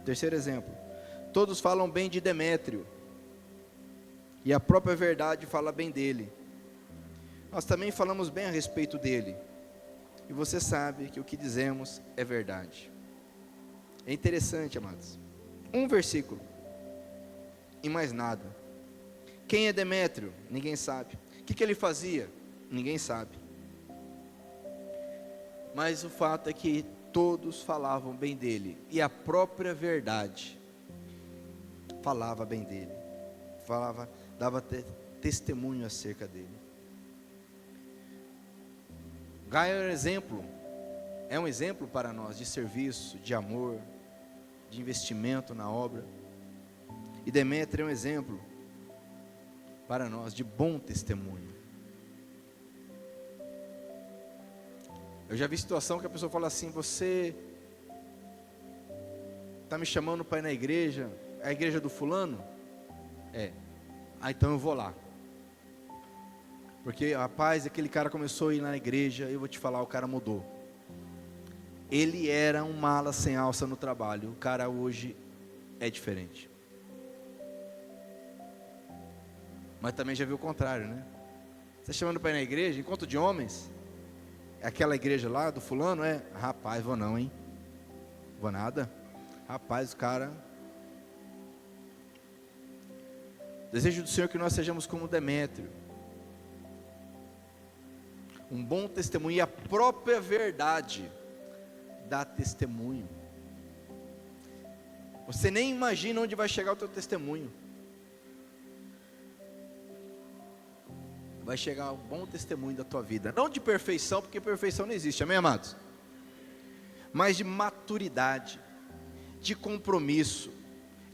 Terceiro exemplo. Todos falam bem de Demétrio. E a própria verdade fala bem dele. Nós também falamos bem a respeito dele. E você sabe que o que dizemos é verdade. É interessante, amados. Um versículo. E mais nada. Quem é Demétrio? Ninguém sabe. O que ele fazia? Ninguém sabe. Mas o fato é que todos falavam bem dele. E a própria verdade falava bem dele. Dava testemunho acerca dele. Gaio é um exemplo para nós de serviço, de amor, de investimento na obra. E Demétrio é um exemplo para nós de bom testemunho. Eu já vi situação que a pessoa fala assim: você está me chamando para ir na igreja, é a igreja do fulano? Então eu vou lá. Porque, rapaz, aquele cara começou a ir na igreja, eu vou te falar, o cara mudou. Ele era um mala sem alça no trabalho, o cara hoje é diferente. Mas também já viu o contrário, né? Você chamando para ir na igreja, encontro de homens, aquela igreja lá do fulano, rapaz, vou não, hein? Vou nada. Rapaz, o cara... Desejo do Senhor que nós sejamos como Demétrio, um bom testemunho, e a própria verdade dá testemunho. Você nem imagina onde vai chegar o teu testemunho. Vai chegar um bom testemunho da tua vida, não de perfeição, porque perfeição não existe, amém, amados? Mas de maturidade, de compromisso,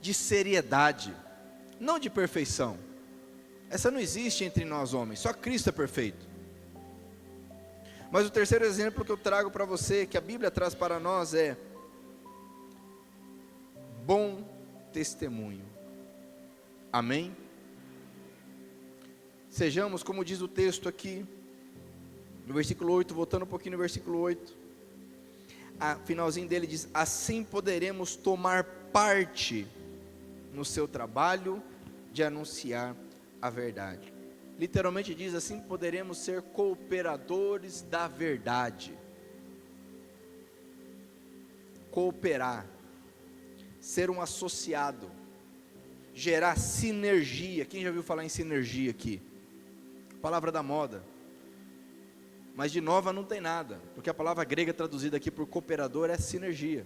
de seriedade, não de perfeição. Essa não existe entre nós homens, só Cristo é perfeito. Mas o terceiro exemplo que eu trago para você, que a Bíblia traz para nós, é bom testemunho. Amém? Sejamos, como diz o texto aqui, no versículo 8, voltando um pouquinho no versículo 8, finalzinho dele diz: assim poderemos tomar parte no seu trabalho de anunciar a verdade. Literalmente diz assim: poderemos ser cooperadores da verdade. Cooperar, ser um associado, gerar sinergia. Quem já ouviu falar em sinergia aqui? Palavra da moda, mas de nova não tem nada, porque a palavra grega traduzida aqui por cooperador é sinergia,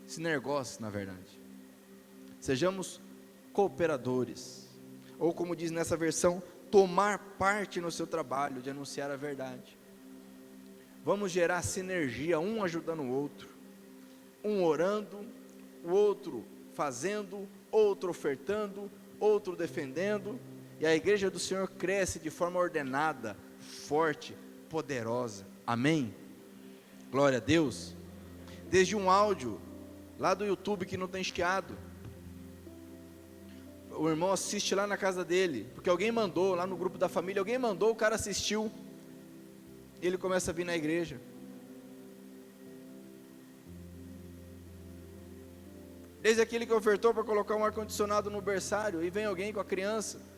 sinergos, na verdade. Sejamos cooperadores, ou como diz nessa versão, tomar parte no seu trabalho de anunciar a verdade. Vamos gerar sinergia, um ajudando o outro, um orando, o outro fazendo, outro ofertando, outro defendendo, e a igreja do Senhor cresce de forma ordenada, forte, poderosa. Amém? Glória a Deus. Desde um áudio lá do YouTube que não tem chiado, o irmão assiste lá na casa dele, porque alguém mandou, lá no grupo da família, alguém mandou, o cara assistiu, e ele começa a vir na igreja. Desde aquele que ofertou para colocar um ar-condicionado no berçário, e vem alguém com a criança,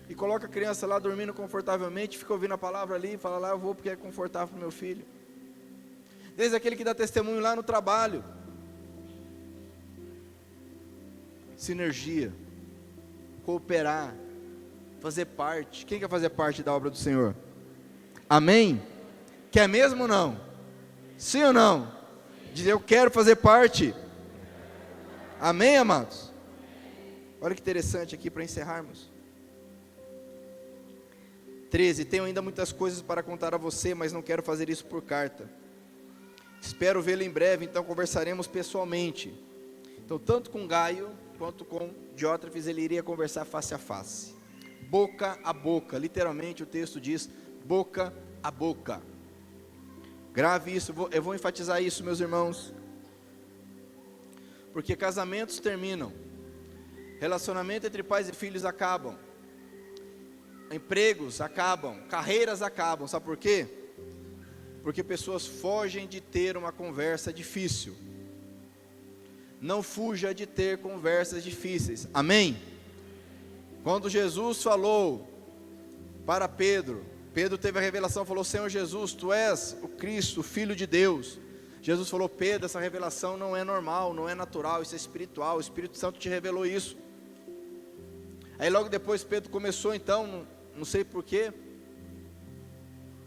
e coloca a criança lá dormindo confortavelmente, fica ouvindo a palavra ali, e fala lá, eu vou porque é confortável para o meu filho. Desde aquele que dá testemunho lá no trabalho, sinergia, cooperar, fazer parte. Quem quer fazer parte da obra do Senhor? Amém? Quer mesmo ou não? Sim ou não? Dizer eu quero fazer parte. Amém, amados? Olha que interessante aqui para encerrarmos. 13, tenho ainda muitas coisas para contar a você, mas não quero fazer isso por carta. Espero vê-lo em breve, então conversaremos pessoalmente. Então, tanto com Gaio, quanto com Diótrefes, ele iria conversar face a face. Boca a boca, literalmente o texto diz, boca a boca. Grave isso, eu vou enfatizar isso, meus irmãos. Porque casamentos terminam, relacionamento entre pais e filhos acabam, empregos acabam, carreiras acabam, sabe por quê? Porque pessoas fogem de ter uma conversa difícil. Não fuja de ter conversas difíceis, amém? Quando Jesus falou para Pedro, Pedro teve a revelação, falou, Senhor Jesus, Tu és o Cristo, o Filho de Deus. Jesus falou, Pedro, essa revelação não é normal, não é natural, isso é espiritual, o Espírito Santo te revelou isso. Aí logo depois Pedro começou então, não sei porquê,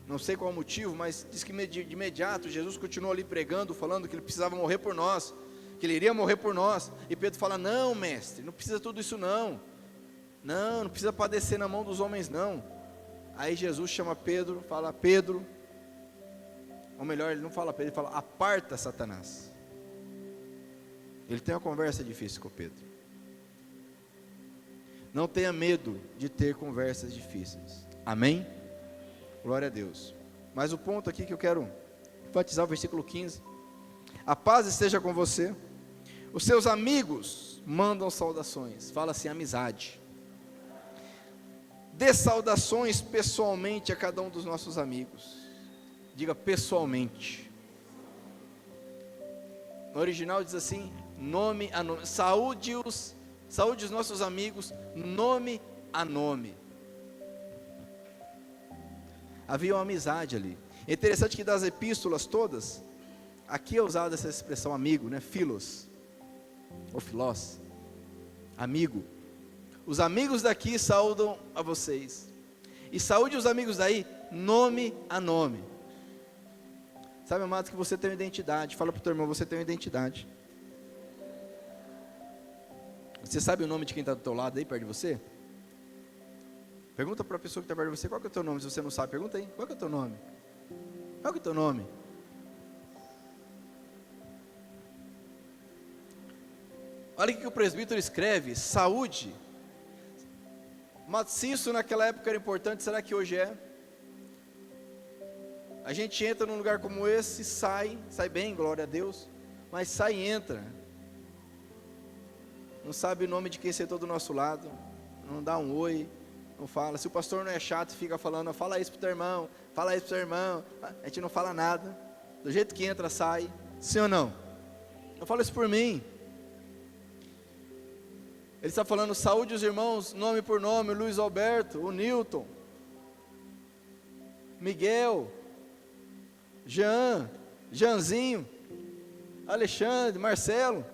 não sei qual o motivo, mas diz que de imediato Jesus continuou ali pregando, falando que ele precisava morrer por nós, que ele iria morrer por nós, e Pedro fala, não mestre, não precisa tudo isso não, Não precisa padecer na mão dos homens não. Aí Jesus chama Pedro, fala: Pedro, ou melhor, ele não fala Pedro, ele fala: aparta, Satanás. Ele tem uma conversa difícil com Pedro. Não tenha medo de ter conversas difíceis. Amém? Glória a Deus. Mas o ponto aqui que eu quero enfatizar, o versículo 15: a paz esteja com você. Os seus amigos mandam saudações. Fala assim: amizade. Dê saudações pessoalmente a cada um dos nossos amigos. Diga pessoalmente. No original diz assim: nome a nome. Saúde os nossos amigos, nome a nome. Havia uma amizade ali. É interessante que das epístolas todas, aqui é usada essa expressão amigo, né? Philos, ou filós, amigo. Os amigos daqui saúdam a vocês. E saúde os amigos daí, nome a nome. Sabe, amados, que você tem uma identidade. Fala para o teu irmão: você tem uma identidade. Você sabe o nome de quem está do teu lado aí, perto de você? Pergunta para a pessoa que está perto de você: qual que é o teu nome? Se você não sabe, pergunta aí: qual que é o teu nome? Qual que é o teu nome? Olha o que o presbítero escreve: saúde. Mas se isso naquela época era importante, será que hoje é? A gente entra num lugar como esse, sai bem, glória a Deus, mas sai e entra. Não sabe o nome de quem sentou do nosso lado, não dá um oi, não fala. Se o pastor não é chato, fica falando: fala isso para o teu irmão, fala isso para o teu irmão. A gente não fala nada, do jeito que entra, sai. Sim ou não? Eu falo isso por mim. Ele está falando: saúde os irmãos, nome por nome: o Luiz Alberto, o Newton, Miguel, Jeanzinho, Alexandre, Marcelo.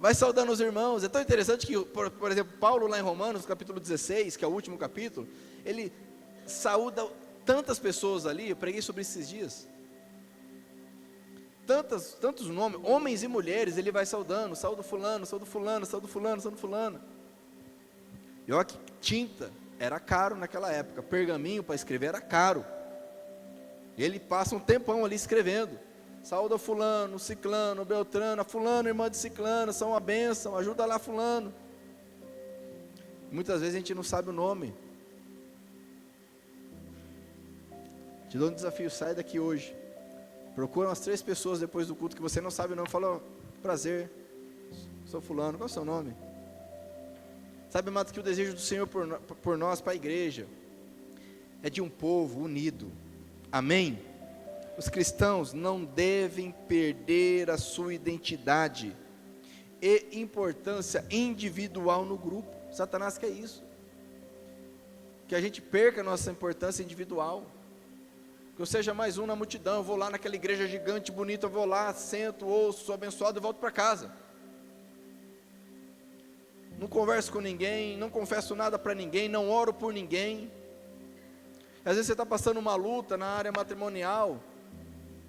Vai saudando os irmãos. É tão interessante que, por exemplo, Paulo lá em Romanos, capítulo 16, que é o último capítulo, ele saúda tantas pessoas ali. Eu preguei sobre esses dias. Tantos nomes, homens e mulheres, ele vai saudando: saúde fulano, saúde fulano, saúde fulano, saúde fulano. E olha que tinta era caro naquela época, pergaminho para escrever era caro. Ele passa um tempão ali escrevendo: saúda fulano, ciclano, beltrano, a fulano, irmã de ciclano, são uma bênção, ajuda lá fulano. Muitas vezes a gente não sabe o nome. Te dou um desafio: sai daqui hoje, procura umas 3 pessoas depois do culto que você não sabe o nome. Fala: prazer, sou fulano, qual é o seu nome? Sabe, amados, que o desejo do Senhor por nós, para a igreja, é de um povo unido. Amém? Os cristãos não devem perder a sua identidade e importância individual no grupo. Satanás quer isso, que a gente perca a nossa importância individual, que eu seja mais um na multidão. Eu vou lá naquela igreja gigante, bonita, eu vou lá, sento, ouço, sou abençoado e volto para casa. Não converso com ninguém, não confesso nada para ninguém, não oro por ninguém. Às vezes você está passando uma luta na área matrimonial,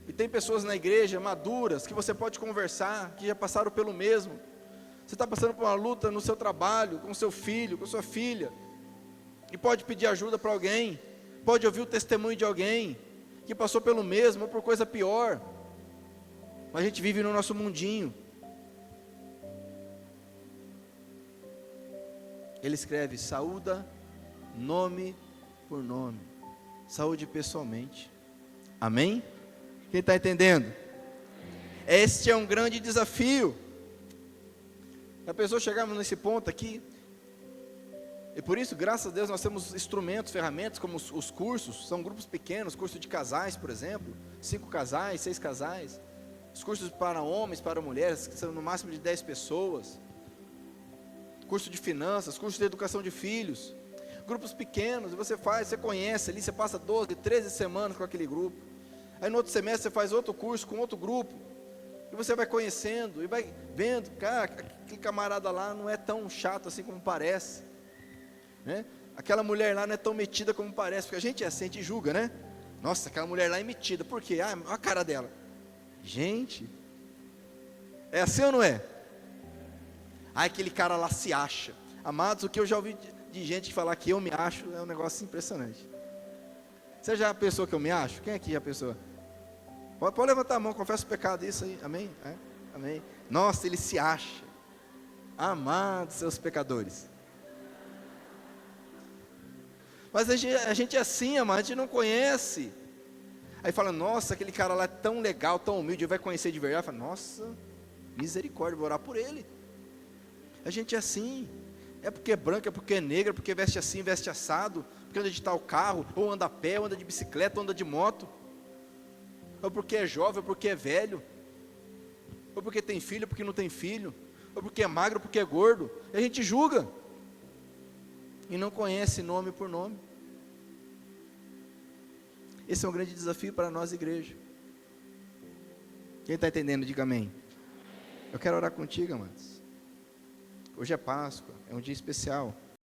e tem pessoas na igreja maduras, que você pode conversar, que já passaram pelo mesmo. Você está passando por uma luta no seu trabalho, com seu filho, com sua filha, e pode pedir ajuda para alguém, pode ouvir o testemunho de alguém, que passou pelo mesmo, ou por coisa pior. Mas a gente vive no nosso mundinho. Ele escreve: saúda nome por nome, saúde pessoalmente. Amém? Quem está entendendo? Este é um grande desafio. A pessoa chegarmos nesse ponto aqui, e por isso, graças a Deus, nós temos instrumentos, ferramentas, como os cursos. São grupos pequenos, curso de casais, por exemplo, 5 casais, 6 casais. Os cursos para homens, para mulheres, que são no máximo de 10 pessoas. Curso de finanças, curso de educação de filhos. Grupos pequenos, você faz, você conhece ali, você passa 12, 13 semanas com aquele grupo. Aí no outro semestre você faz outro curso com outro grupo, e você vai conhecendo, e vai vendo: cara, aquele camarada lá não é tão chato assim como parece, né? Aquela mulher lá não é tão metida como parece, porque a gente é assim, a gente julga, né? Nossa, aquela mulher lá é metida, por quê? Ah, olha a cara dela. Gente, é assim ou não é? Ah, aquele cara lá se acha. Amados, o que eu já ouvi de gente falar que eu me acho é um negócio impressionante. Você já pensou que eu me acho? Quem aqui já pensou? Pode levantar a mão, confessa o pecado, isso aí, amém? Amém. Nossa, ele se acha. Amados seus pecadores. Mas a gente é assim, amado, a gente não conhece. Aí fala, nossa, aquele cara lá é tão legal, tão humilde, vai conhecer de verdade. Fala, nossa, misericórdia, vou orar por ele. A gente é assim. É porque é branco, é porque é negro, é porque veste assim, veste assado, porque anda de tal carro, ou anda a pé, ou anda de bicicleta, ou anda de moto. Ou porque é jovem, ou porque é velho. Ou porque tem filho, ou porque não tem filho. Ou porque é magro, ou porque é gordo. E a gente julga. E não conhece nome por nome. Esse é um grande desafio para nós, igreja. Quem está entendendo, diga amém. Eu quero orar contigo, amados. Hoje é Páscoa, é um dia especial.